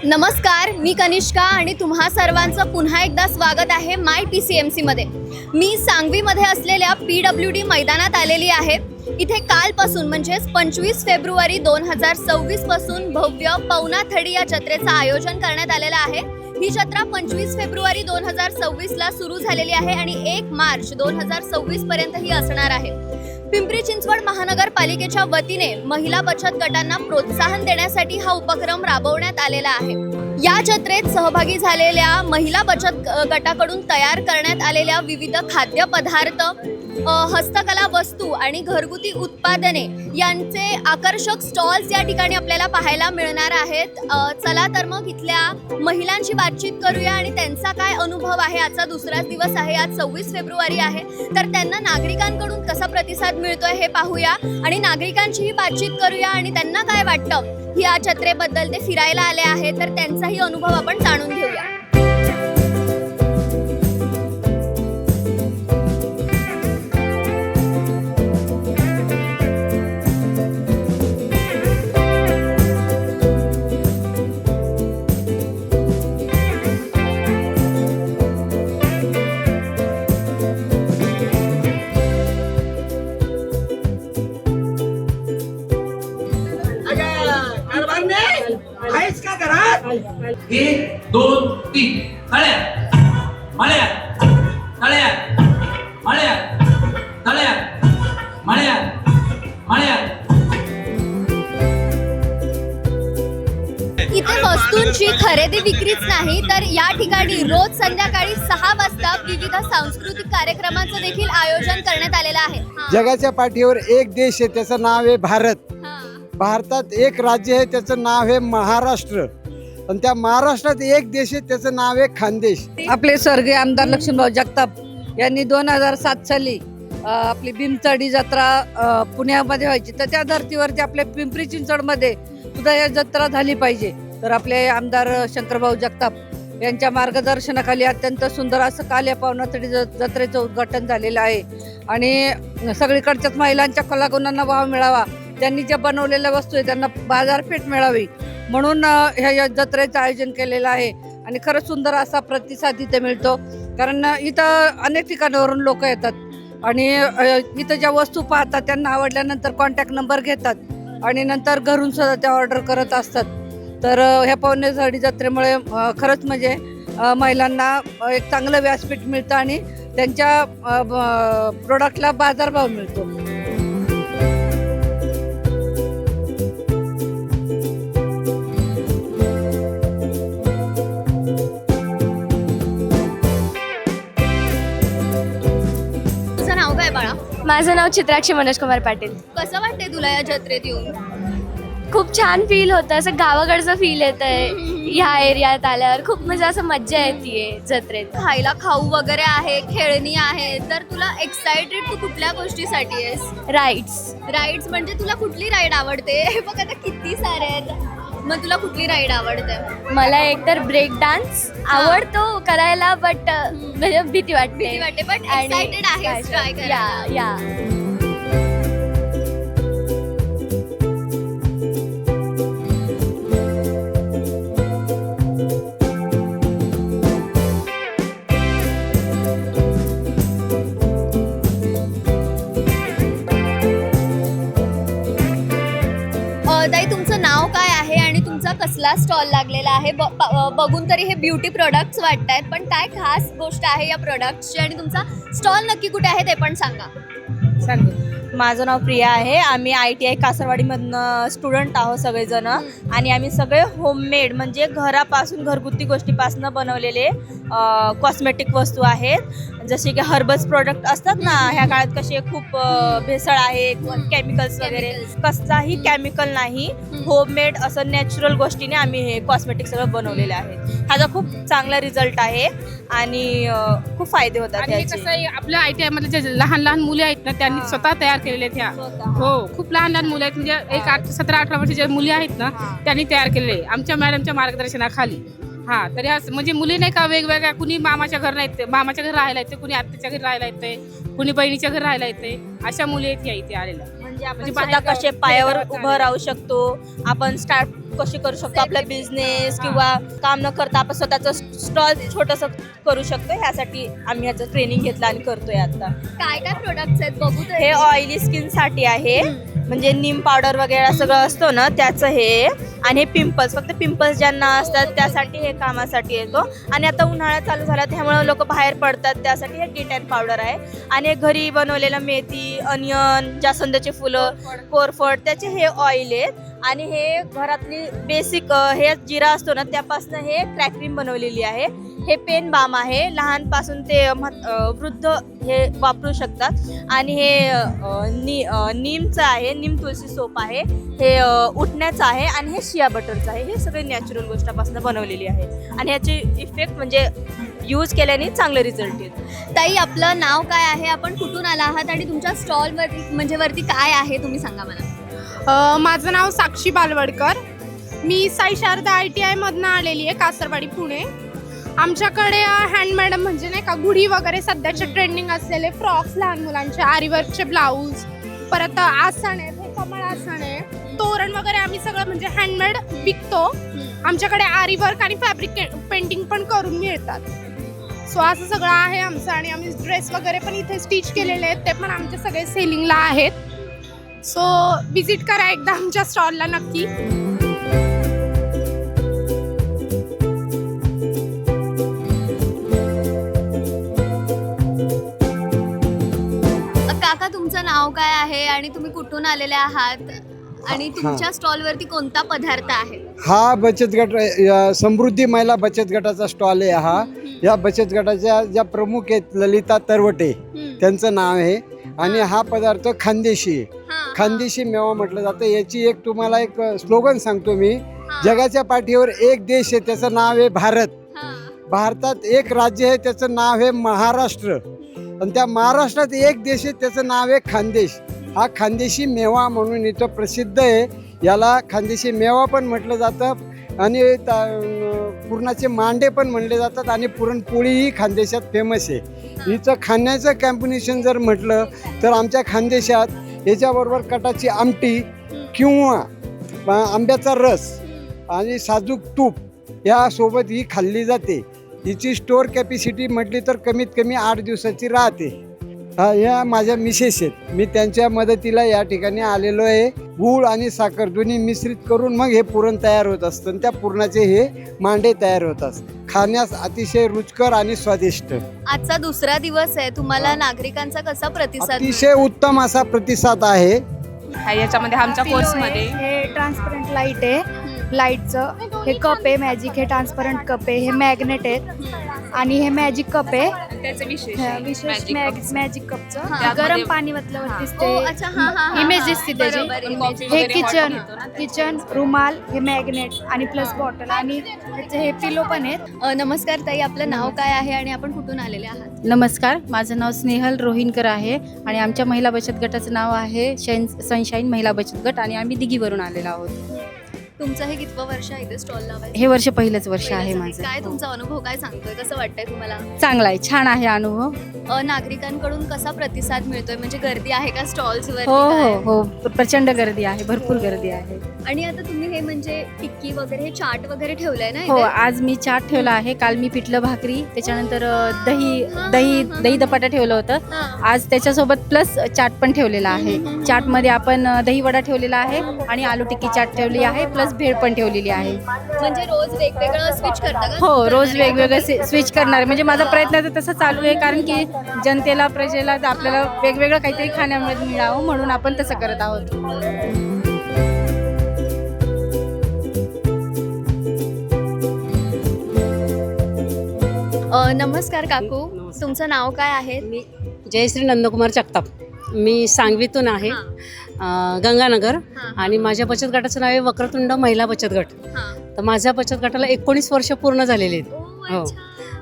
नमस्कार, मी कनिष्का आणि तुम्हा सर्वांचं पुन्हा एकदा स्वागत आहे माय PCMC मध्ये। मी सांगवीमध्ये असलेल्या PWD मैदानात आलेली आहे। इथे कालपासून म्हणजेच 25 फेब्रुवारी 2026 पासून भव्य पवनाथडी या जत्रेचं आयोजन करण्यात आलेलं आहे। ही जत्रा 25 फेब्रुवारी 2026 ला सुरू झालेली आहे आणि 1 मार्च 2026 पर्यंत ही असणार आहे। पिंपरी चिंचवड महानगरपालिकेच्या वतीने महिला बचत गटांना प्रोत्साहन देण्यासाठी हा उपक्रम राबवण्यात आलेला आहे। या जत्रेत सहभागी झालेल्या महिला बचत गटाकडून तयार करण्यात आलेल्या विविध खाद्यपदार्थ, हस्तकला वस्तू आणि घरगुती उत्पादने यांचे आकर्षक स्टॉल्स या ठिकाणी आपल्याला पाहायला मिळणार आहेत। चला तर मग इथल्या महिलांची बातचीत करूया आणि त्यांचा काय अनुभव आहे। आजचा दुसराच दिवस आहे, आज 26 फेब्रुवारी आहे, तर त्यांना नागरिकांकडून कसा प्रतिसाद मिळतोय हे पाहूया आणि नागरिकांचीही बातचीत करूया आणि त्यांना काय वाटतं या जत्रेबद्दल। ते फिरायला आले आहेत तर त्यांचाही अनुभव आपण जाणून घेऊया। एक दोन तीन तळ्या मळ्या तळ्या मळ्या तळ्या मळ्या मळ्या। इथे वस्तूंची खरेदी विक्रीच नाही तर या ठिकाणी रोज संध्याकाळी 6 वाजता विविध सांस्कृतिक कार्यक्रमांचं देखील आयोजन करण्यात आलेलं आहे। जगाच्या पाठीवर एक देश आहे, त्याचं नाव आहे भारत। भारतात एक राज्य आहे, त्याचं नाव आहे महाराष्ट्र। आणि त्या महाराष्ट्रात एक देश आहे, त्याचं नाव आहे खानदेश। आपले स्वर्गीय आमदार लक्ष्मणराव जगताप यांनी 2007 साली आपली भीमथडी जत्रा पुण्यामध्ये व्हायची, तर त्या धर्तीवरती आपल्या पिंपरी चिंचवडमध्ये सुद्धा या जत्रा झाली पाहिजे। तर आपले आमदार शंकरभाऊ जगताप यांच्या मार्गदर्शनाखाली अत्यंत सुंदर असं काल या पवनाथडी जत्रेचं उद्घाटन झालेलं आहे आणि सगळीकडच्याच महिलांच्या कलागुणांना वाव मिळावा, त्यांनी ज्या बनवलेल्या वस्तू आहे त्यांना बाजारपेठ मिळावी म्हणून ह्या जत्रेचं आयोजन केलेलं आहे। आणि खरंच सुंदर असा प्रतिसाद इथे मिळतो, कारण इथं अनेक ठिकाणावरून लोक येतात आणि इथं ज्या वस्तू पाहतात त्यांना आवडल्यानंतर कॉन्टॅक्ट नंबर घेतात आणि नंतर घरून सुद्धा त्या ऑर्डर करत असतात। तर ह्या पवनाथडी जत्रेमुळे खरंच म्हणजे महिलांना एक चांगलं व्यासपीठ मिळतं आणि त्यांच्या प्रोडक्टला बाजारभाव मिळतो। माझं नाव चित्राक्षी मनोज कुमार पाटील। कसं वाटतंय तुला या जत्रेत येऊन? खूप छान फील होतं, असं गावाकडचं फील येत आहे ह्या एरियात आल्यावर। खूप म्हणजे असं मज्जा येते जत्रेत। खायला खाऊ वगैरे आहे, खेळणी आहे, तर तुला एक्साइटेड तू कुठल्या गोष्टीसाठी आहेस? राईड्स म्हणजे तुला कुठली राईड आवडते? हे बघ आता किती सारे आहेत, मग तुला कुठली राईड आवडते? मला एकतर ब्रेक डान्स आवडतो करायला, बट म्हणजे भीती वाटते बट एक्साइटेड आहेस ट्राय करायला? या ताई, तुमचं नाव काय आहे आणि तुमचा कसला स्टॉल लागलेला आहे? बघून तरी हे ब्युटी प्रोडक्ट्स वाटतायत, पण काय खास गोष्ट आहे या प्रोडक्ट्सची आणि तुमचा स्टॉल नक्की कुठे आहे ते पण सांगा। माझं नाव प्रिया आहे। आम्ही ITI कासरवाडीमधनं स्टुडंट आहोत सगळेजण आणि आम्ही सगळे होममेड म्हणजे घरापासून घरगुती गोष्टीपासून बनवलेले कॉस्मेटिक वस्तू आहेत। जसे की हर्बल्स प्रोडक्ट असतात ना, ह्या काळात कसे खूप भेसळ आहे, केमिकल्स वगैरे, कसलाही केमिकल नाही, होममेड असं नॅचरल गोष्टीने आम्ही हे कॉस्मेटिक सगळं बनवलेलं आहे। ह्याचा खूप चांगला रिझल्ट आहे आणि खूप फायदे होतात आणि कसं आहे, आपल्या ITI मध्ये जे लहान लहान मुले आहेत ना, त्यांनी स्वतः तयार केलेले आहेत ह्या। हो, खूप लहान लहान मुलं आहेत, म्हणजे एक 17-18 वर्षाच्या मुली आहेत ना, त्यांनी तयार केलेले आमच्या मॅडमच्या मार्गदर्शनाखाली। हा, तर या म्हणजे मुली नाही का वेगवेगळ्या, कुणी मामाच्या घर नाही, मामाच्या घर राहायला येते, कुणी आत्याच्या घरी राहायला येते, कुणी बहिणीच्या घर राहायला येते, अशा मुली आहेत या इथे आलेल्या। म्हणजे आपण म्हणजे स्वतः बाहेर कसे पायावर उभं राहू शकतो, आपण स्टार्ट कशी करू शकतो आपला बिझनेस, किंवा काम न करता आपण स्वतःचं स्टॉल छोटंसं करू शकतो. ह्यासाठी आम्ही ह्याचं ट्रेनिंग घेतलं आणि करतोय आता. काय काय प्रोडक्ट्स आहेत बघू तर. हे ऑइली स्किनसाठी आहे, म्हणजे नीम पावडर वगैरे सगळं असतो ना त्याचं हे. आणि हे पिंपल्स, फक्त पिंपल्स ज्यांना असतात त्यासाठी हे कामासाठी येतो. आणि आता उन्हाळा चालू झाला त्यामुळे लोक बाहेर पडतात, त्यासाठी हे डी10 पावडर आहे. आणि हे घरी बनवलेलं मेथी, अनियन, जास्वंदाची फुलं, कोरफड त्याचे हे ऑइल आहेत. आणि हे घरातली बेसिक हे जिरा असतो ना त्यापासून हे क्रॅक क्रीम बनवलेली आहे. हे पेन बाम आहे, लहानपासून ते वृद्ध हे वापरू शकतात. आणि हे नीमचं आहे, नीम तुळशी सोप आहे, हे उठण्याचं आहे. आणि हे शिया बटरचं आहे. हे सगळे नॅचरल गोष्टापासून बनवलेली आहे. आणि ह्याची इफेक्ट म्हणजे यूज केल्याने चांगले रिझल्ट येतो. ताई, आपलं नाव काय आहे, आपण कुठून आला आहात आणि तुमच्या स्टॉलवरती म्हणजे वरती काय आहे तुम्ही सांगा मला. माझं नाव साक्षी बालवडकर. मी साई शारदा ITI मधनं आलेली आहे, कासरवाडी, पुणे. आमच्याकडे हँडमेड म्हणजे नाही का गुढी वगैरे सध्याचे ट्रेंडिंग असलेले फ्रॉक्स, लहान मुलांचे आरीवर्कचे ब्लाऊज, परत आसन आहेत, हे कमळ आसन आहे, तोरण वगैरे आम्ही सगळं म्हणजे हँडमेड विकतो. आमच्याकडे आरीवर्क आणि फॅब्रिक पेंटिंग पण करून मिळतात. सो असं सगळं आहे आमचं. आणि आम्ही ड्रेस वगैरे पण इथे स्टिच केलेले आहेत, ते पण आमचे सगळे सेलिंगला आहेत. सो विजिट करा एकदा आमच्या स्टॉलला नक्की. काका, तुमचं नाव काय आहे आणि तुम्ही कुठून आलेले आहात आणि तुमच्या स्टॉलवरती कोणता पदार्थ आहे? हा बचत गट समृद्धी महिला बचत गटाचा स्टॉल आहे हा. या बचत गटाच्या ज्या प्रमुख आहेत ललिता तरवटे त्यांचं नाव आहे. आणि हा पदार्थ खानदेशी आहे. खानदेशी मेवा म्हटलं जातं. याची एक तुम्हाला एक स्लोगन सांगतो मी. जगाच्या पाठीवर एक देश आहे, त्याचं नाव आहे भारत. भारतात एक राज्य आहे, त्याचं नाव आहे महाराष्ट्र. आणि त्या महाराष्ट्रात एक देश आहे, त्याचं नाव आहे खानदेश. हा खानदेशी मेवा म्हणून इथं प्रसिद्ध आहे. याला खानदेशी मेवा पण म्हटलं जातं. आणि पुरणाचे मांडे पण म्हणले जातात. आणि पुरणपोळीही खानदेशात फेमस आहे. हिचं खाण्याचं कॉम्बिनेशन जर म्हटलं तर आमच्या खानदेशात याच्याबरोबर कटाची आमटी किंवा आंब्याचा रस आणि साजूक तूप यासोबत ही खाल्ली जाते. हिची स्टोअर कॅपॅसिटी म्हटली तर कमीत कमी 8 दिवसाची राहते. या माझ्या मिसेस आहेत, मी त्यांच्या मदतीला या ठिकाणी आलेलो आहे. गूळ आणि साखर दोन्ही मिश्रित करून मग हे पुरण तयार होत असतं. आणि त्या पुरणाचे हे मांडे तयार होतात. खाण्यास अतिशय रुचकर आणि स्वादिष्ट. आजचा दुसरा दिवस आहे, तुम्हाला नागरिकांचा कसा प्रतिसाद अतिशय उत्तम असा प्रतिसाद आहे. याच्यामध्ये आमच्या कोर्समध्ये हे ट्रान्सपरंट लाईट आहे, लाईटचं हे कप आहे मॅजिक, हे ट्रान्सपरंट कप आहे, हे मॅग्नेट आहेत. आणि हे मॅजिक कप आहे, त्याचे विशेष मॅजिक कपचं हा, गरम पाणी वतल्यावरतीच अच्छा, हा, हा, हा, इमेज हा. दिसते त्याची. बरोबर, हे किचन रुमाल, हे मॅग्नेट आणि प्लस बॉटल आणि त्याचे हे पिलो पण आहेत. नमस्कार ताई, आपलं नाव काय आहे आणि आपण कुठून आलेले आहात? नमस्कार, माझं नाव स्नेहल रोहिणकर आहे. आणि आमच्या महिला बचत गटाचं नाव आहे सनशाईन महिला बचत गट. आणि आम्ही दिघीवरून आलेलो आहोत. तुमचं हे कितवं वर्ष आहे इथे स्टॉल लावायचं? हे वर्ष पहिलंच वर्ष आहे माझं. काय तुमचा अनुभव काय सांगतोय, कसं वाटतंय तुम्हाला? चांगला आहे, छान आहे अनुभव. नागरिकांकडून कसा प्रतिसाद मिळतोय, म्हणजे गर्दी आहे का स्टॉल्स वर? हो हो हो, प्रचंड गर्दी आहे, भरपूर गर्दी आहे. आणि आता तुम्ही हे म्हणजे टिक्की वगैरे, हे चाट वगैरे ठेवलंय ना हो, इथे? आज मी चाट ठेवला आहे. काल मी पिठलं भाकरी, त्याच्यानंतर दही धपाटा ठेवलं होतं. आज त्याच्यासोबत प्लस चाट पण ठेवलेला आहे. चाटमध्ये आपण दही वडा ठेवलेला आहे आणि आलू टिक्की चाट ठेवली आहे, प्लस भेळ पण ठेवलेली आहे. म्हणजे रोज वेगवेगळं स्विच करता का? हो, रोज वेगवेगळं स्विच करणार. म्हणजे माझा प्रयत्न तर तसा चालू आहे, कारण की जनतेला, प्रजेला आपल्याला वेगवेगळं काहीतरी खाण्यामध्ये मिळावं म्हणून आपण तसं करत आहोत. नमस्कार काकू, तुमचं नाव काय आहे? मी जयश्री नंदकुमार जगताप. मी सांगवीतून आहे, गंगानगर. आणि माझ्या बचत गटाचं नाव आहे वक्रतुंड महिला बचत गट. तर माझ्या बचत गटाला 19 वर्ष पूर्ण झालेले आहेत. हो.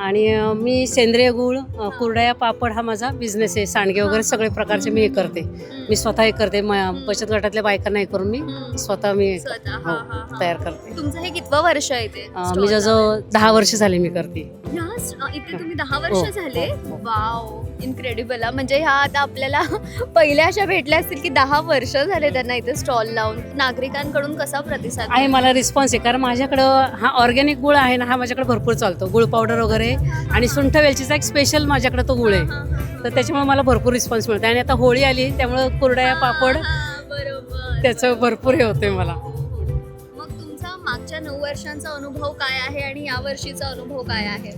आणि मी सेंद्रिय गूळ, कुरडया, पापड हा माझा बिझनेस आहे. सांडगे वगैरे सगळे प्रकारचे मी हे करते. मी स्वतः हे करते. बचत गटातल्या बायकांना हे करून मी स्वतः तयार करते. तुमचं हे कितवं वर्ष आहे ते? मी जवळ 10 वर्ष झाले मी करते. इथे तुम्ही 10 वर्ष झाले? वाव. इनक्रेडिबल. म्हणजे ह्या आता आपल्याला पहिल्या अशा भेटल्या असतील की 10 वर्ष झाले त्यांना इथे स्टॉल लावून. नागरिकांकडून कसा प्रतिसाद आहे, मला रिस्पॉन्स आहे. कारण माझ्याकडं हा ऑर्गॅनिक गुळ आहे ना, हा माझ्याकडे भरपूर चालतो. गुळ पावडर वगैरे आणि सुंठ वेलचीचा एक स्पेशल माझ्याकडे तो गुळ आहे. तर त्याच्यामुळे मला भरपूर रिस्पॉन्स मिळतो. आणि आता होळी आली त्यामुळं कुरडया पापड बरोबर. त्याचं भरपूर हे होते मला. मग तुमचा मागच्या 9 वर्षांचा अनुभव काय आहे आणि या वर्षीचा अनुभव काय आहे?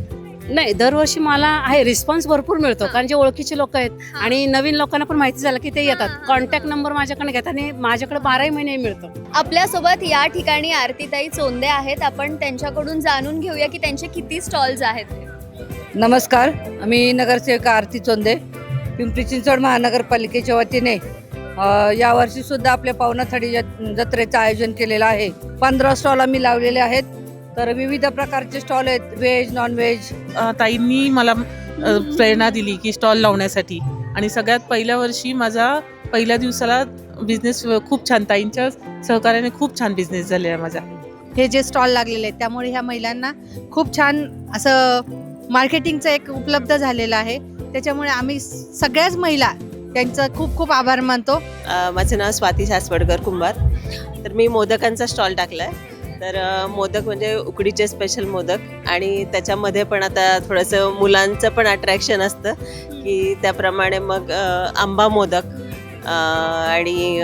नाही, दरवर्षी मला आहे रिस्पॉन्स भरपूर मिळतो. कारण जे ओळखीचे लोक आहेत आणि नवीन लोकांना पण माहिती झालं की ते येतात. कॉन्टॅक्ट नंबर माझ्याकडे घेतात आणि माझ्याकडे 12 महिने मिळतो. आपल्यासोबत या ठिकाणी आरतीताई चोंदे आहेत. आपण त्यांच्याकडून जाणून घेऊया की त्यांचे किती स्टॉल्स आहेत. नमस्कार, मी नगरसेविका आरती चोंदे, पिंपरी चिंचवड महानगरपालिकेच्या वतीने यावर्षी सुद्धा आपल्या पावणाथडी जत्रेचं आयोजन केलेलं आहे. 15 स्टॉल आम्ही लावलेले आहेत. तर विविध प्रकारचे स्टॉल आहेत, व्हेज नॉन व्हेज. ताईंनी मला प्रेरणा दिली की स्टॉल लावण्यासाठी. आणि सगळ्यात पहिल्या वर्षी माझा पहिल्या दिवसाला बिझनेस खूप छान, ताईंच्या सहकार्याने खूप छान बिझनेस झाले आहे माझा. हे जे स्टॉल लागलेले आहेत त्यामुळे ह्या महिलांना खूप छान असं मार्केटिंगचं एक उपलब्ध झालेलं आहे. त्याच्यामुळे आम्ही सगळ्याच महिला त्यांचं खूप खूप आभार मानतो. माझं नाव स्वाती सासवडकर कुंभार. तर मी मोदकांचा स्टॉल टाकला आहे. तर मोदक म्हणजे उकडीचे स्पेशल मोदक आणि त्याच्यामध्ये पण आता थोडंसं मुलांचं पण अट्रॅक्शन असतं की त्याप्रमाणे मग आंबा मोदक आणि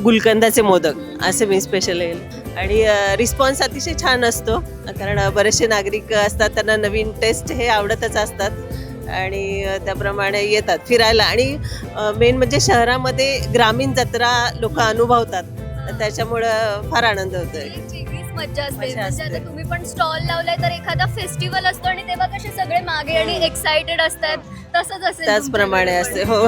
गुलकंदाचे मोदक असे मी स्पेशल येईल. आणि रिस्पॉन्स अतिशय छान असतो कारण बरेचसे नागरिक असतात, त्यांना नवीन टेस्ट हे आवडतच असतात आणि त्याप्रमाणे येतात फिरायला. आणि मेन म्हणजे शहरामध्ये ग्रामीण जत्रा लोक अनुभवतात, त्याच्यामुळं फार आनंद होतोय. मज्जा असते. म्हणजे आता तुम्ही पण स्टॉल लावलाय तर एखादा फेस्टिवल असतो आणि तेव्हा कसे सगळे मागे आणि एक्साइटेड असतात, तसंच असेल त्याचप्रमाणे असते. हो.